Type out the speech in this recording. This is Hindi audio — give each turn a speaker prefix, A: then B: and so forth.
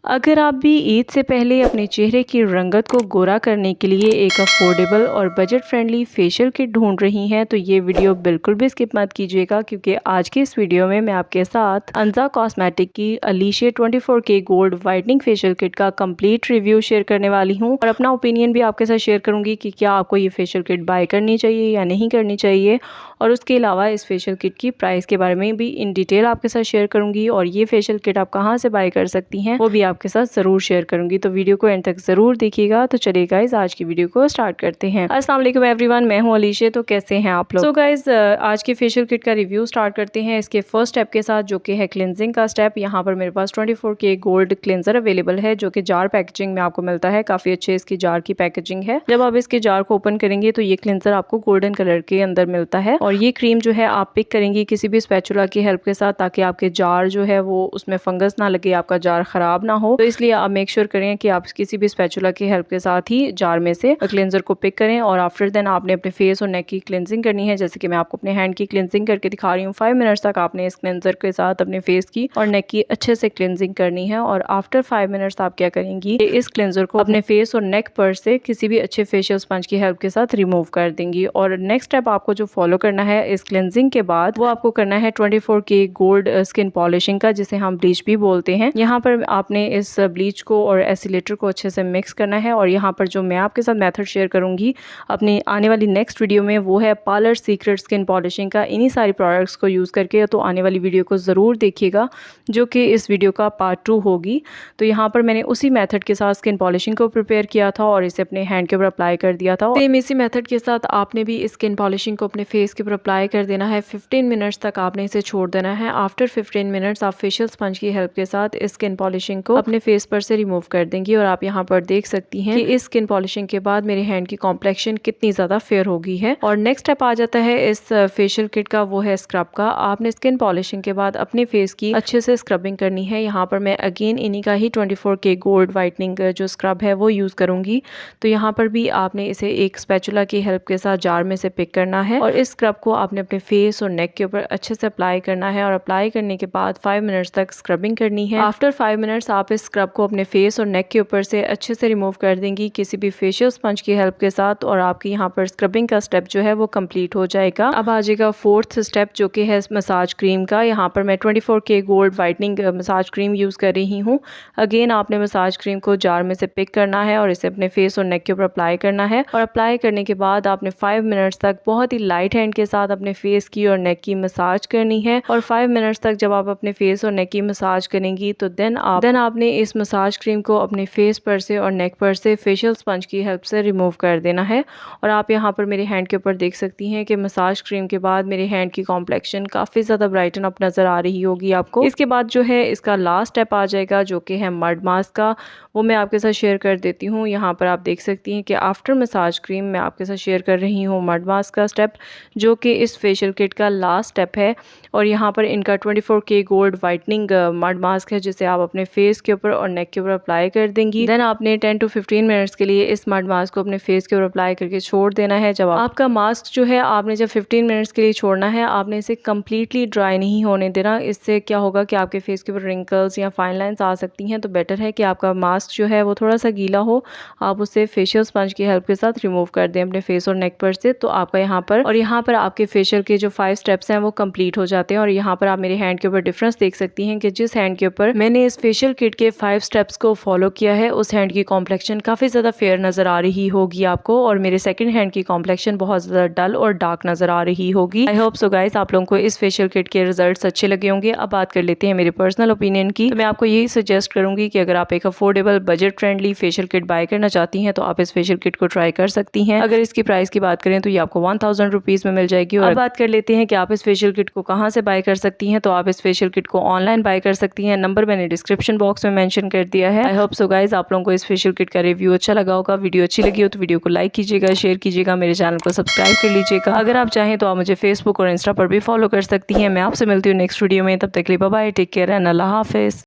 A: अगर आप भी ईद से पहले अपने चेहरे की रंगत को गोरा करने के लिए एक अफोर्डेबल और बजट फ्रेंडली फेशियल किट ढूंढ रही हैं तो ये वीडियो बिल्कुल भी स्किप मत कीजिएगा, क्योंकि आज के इस वीडियो में मैं आपके साथ अंजा कॉस्मेटिक की अलीशे 24K gold whitening facial kit का कंप्लीट रिव्यू शेयर करने वाली हूँ और अपना ओपिनियन भी आपके साथ शेयर करूंगी कि क्या आपको ये फेशियल किट बाय करनी चाहिए या नहीं करनी चाहिए। और उसके अलावा इस फेशियल किट की प्राइस के बारे में भी इन डिटेल आपके साथ शेयर करूंगी और ये फेशियल किट आप कहाँ से बाय कर सकती हैं वो भी आपके साथ जरूर शेयर करूंगी। तो वीडियो को एंड तक जरूर देखिएगा। तो चलिए गाइज आज की वीडियो को स्टार्ट करते हैं। अस्सलाम वालेकुम एवरीवन, मैं हूं अलीशे। तो कैसे हैं आप लोग? सो गाइज आज के फेशियल किट का रिव्यू स्टार्ट करते हैं इसके फर्स्ट स्टेप के साथ, जो कि है क्लिनजिंग का स्टेप। यहाँ पर मेरे पास 24K गोल्ड क्लिनजर अवेलेबल है, जो कि जार पैकेजिंग में आपको मिलता है। काफी अच्छे इसकी जार की पैकेजिंग है। जब आप इसके जार को ओपन करेंगे तो ये क्लिनजर आपको गोल्डन कलर के अंदर मिलता है और ये क्रीम जो है आप पिक करेंगी किसी भी स्पैचुला की हेल्प के साथ, ताकि आपके जार जो है वो उसमें फंगस ना लगे, आपका जार खराब ना हो। तो इसलिए आप मेक श्योर करें कि आप किसी भी स्पैचुला की हेल्प के साथ ही जार में से क्लिनजर को पिक करें। और आफ्टर देन आपने अपने फेस और नेक की क्लिनजिंग करनी है, जैसे कि मैं आपको अपने हैंड की क्लिनजिंग करके दिखा रही हूँ। 5 मिनट्स तक आपने इस क्लिनजर के साथ अपने फेस की और नेक की अच्छे से क्लिनजिंग करनी है। और आफ्टर 5 मिनट्स आप क्या करेंगी, इस क्लिनजर को अपने फेस और नेक पर से किसी भी अच्छे फेशियल स्पंज की हेल्प के साथ रिमूव कर देंगी। और नेक्स्ट स्टेप आपको जो फॉलो करना है इस क्लिनजिंग के बाद, वो आपको करना है 24K गोल्ड स्किन पॉलिशिंग का, जिसे हम ब्लीच भी बोलते हैं। यहाँ पर आपने इस ब्लीच को और एसिलेटर को अच्छे से मिक्स करना है। और यहाँ पर जो मैं आपके साथ मेथड शेयर करूंगी अपनी आने वाली नेक्स्ट वीडियो में, वो है पार्लर सीक्रेट स्किन पॉलिशिंग का। इन्हीं सारी प्रोडक्ट्स को यूज करके तो आने वाली वीडियो को जरूर देखिएगा, जो कि इस वीडियो का पार्ट 2 होगी। तो यहाँ पर मैंने उसी मेथड के साथ स्किन पॉलिशिंग को प्रिपेयर किया था और इसे अपने हैंड के ऊपर अप्लाई कर दिया था। सेम इसी मेथड के साथ आपने भी स्किन पॉलिशिंग को अपने फेस के ऊपर अप्लाई कर देना है। 15 मिनट्स तक आपने इसे छोड़ देना है। आफ्टर 15 मिनट्स आप फेशियल स्पंज की हेल्प के साथ इस स्किन पॉलिशिंग को अपने फेस पर से रिमूव कर देंगी। और आप यहाँ पर देख सकती हैं कि इस स्किन पॉलिशिंग के बाद मेरे हैंड की कॉम्प्लेक्शन कितनी ज्यादा फेयर हो गई है। और नेक्स्ट स्टेप आ जाता है इस फेशियल किट का, वो है स्क्रब का। आपने स्किन पॉलिशिंग के बाद अपने फेस की अच्छे से स्क्रबिंग करनी है। यहाँ पर मैं अगेन इन्हीं का ही 24K गोल्ड वाइटनिंग जो स्क्रब है वो यूज करूंगी। तो यहाँ पर भी आपने इसे एक स्पैचुला की हेल्प के साथ जार में से पिक करना है और इस स्क्रब को आपने अपने फेस और नेक के ऊपर अच्छे से अप्लाई करना है। और अप्लाई करने के बाद 5 मिनट्स तक स्क्रबिंग करनी है। आफ्टर 5 मिनट्स आप इस स्क्रब को अपने फेस और नेक के ऊपर से अच्छे से रिमूव कर देंगी किसी भी फेशियल स्पंज की हेल्प के साथ। और आपकी यहाँ पर स्क्रबिंग का स्टेप जो है वो कंप्लीट हो जाएगा। अब आ जाएगा फोर्थ स्टेप, जो कि है मसाज क्रीम का। यहाँ पर मैं 24K gold whitening massage cream use कर रही हूँ। अगेन आपने मसाज क्रीम को जार में से पिक करना है और इसे अपने फेस और नेक के ऊपर अप्लाई करना है। और अप्लाई करने के बाद आपने 5 मिनट्स तक बहुत ही लाइट हैंड के साथ अपने फेस की और नेक की मसाज करनी है। और 5 मिनट्स तक जब आप अपने फेस और नेक की मसाज करेंगी तो देन आपने इस मसाज क्रीम को अपने फेस पर से और नेक पर से फेशियल स्पंज की हेल्प से रिमूव कर देना है। और आप यहाँ पर मेरे हैंड के ऊपर देख सकती हैं कि मसाज क्रीम के बाद मेरे हैंड की कॉम्प्लेक्शन काफी ज्यादा ब्राइटन अप नजर आ रही होगी आपको। इसके बाद जो है इसका लास्ट स्टेप आ जाएगा, जो कि है मड मास्क का। वो मैं आपके साथ शेयर कर देती हूँ। यहाँ पर आप देख सकती हैं कि आफ्टर मसाज क्रीम मैं आपके साथ शेयर कर रही हूँ मड मास्क का स्टेप, जो कि इस फेशियल किट का लास्ट स्टेप है। और यहाँ पर इनका 24K gold whitening mud mask है, जिसे आप अपने फेस के ऊपर और नेक के ऊपर अप्लाई कर देंगी। देन आपने 10 to 15 मिनट्स के लिए इस मड मास्क को अपने फेस के ऊपर अप्लाई करके छोड़ देना है। जब आपका मास्क जो है आपने जब 15 मिनट्स के लिए छोड़ना है, आपने इसे कम्प्लीटली ड्राई नहीं होने देना। इससे क्या होगा कि आपके फेस के ऊपर रिंकल्स या फाइन लाइंस आ सकती हैं। तो बेटर है कि आपका मास्क जो है वो थोड़ा सा गीला हो, आप उसे फेशियल स्पंज की हेल्प के साथ रिमूव कर दें अपने फेस और नेक पर से। तो आपका यहाँ पर आपके फेशियल के जो 5 स्टेप्स हैं वो कंप्लीट हो जाते हैं। और यहाँ पर आप मेरे हैंड के ऊपर डिफरेंस देख सकती हैं कि जिस हैंड के ऊपर मैंने इस फेशियल किट के 5 स्टेप्स को फॉलो किया है, उस हैंड की कॉम्प्लेक्शन काफी ज्यादा फेयर नजर आ रही होगी आपको। और मेरे सेकंड हैंड की कॉम्प्लेक्शन बहुत ज्यादा डल और डार्क नजर आ रही होगी। आई होप सो गाइस आप लोगों को इस फेशियल किट के रिजल्ट्स अच्छे लगे होंगे। अब बात कर लेते हैं मेरे पर्सनल ओपिनियन की। तो मैं आपको यही सजेस्ट करूंगी कि अगर आप एक affordable budget friendly facial kit buy करना चाहती हैं तो आप इस फेशियल किट को ट्राई कर सकती हैं। अगर इसकी प्राइस की बात करें तो ये आपको 1000 रुपीज में मिल जाएगी। और अब बात कर लेते हैं कि आप इस फेशियल किट को कहाँ से बाय कर सकती हैं। तो आप इस फेशियल किट को ऑनलाइन बाय कर सकती हैं। नंबर मैंने डिस्क्रिप्शन बॉक्स में मेंशन कर दिया है। आई होप सो गाइस आप लोगों को इस फेशियल किट का रिव्यू अच्छा लगा होगा। वीडियो अच्छी लगी हो तो वीडियो को लाइक कीजिएगा, शेयर कीजिएगा, मेरे चैनल को सब्सक्राइब कर लीजिएगा। अगर आप चाहें तो आप मुझे फेसबुक और इंस्टा पर भी फॉलो कर सकती हैं। मैं आपसे मिलती हूँ नेक्स्ट वीडियो में। तब तक के लिए bye bye, take care and अल्लाह हाफिज।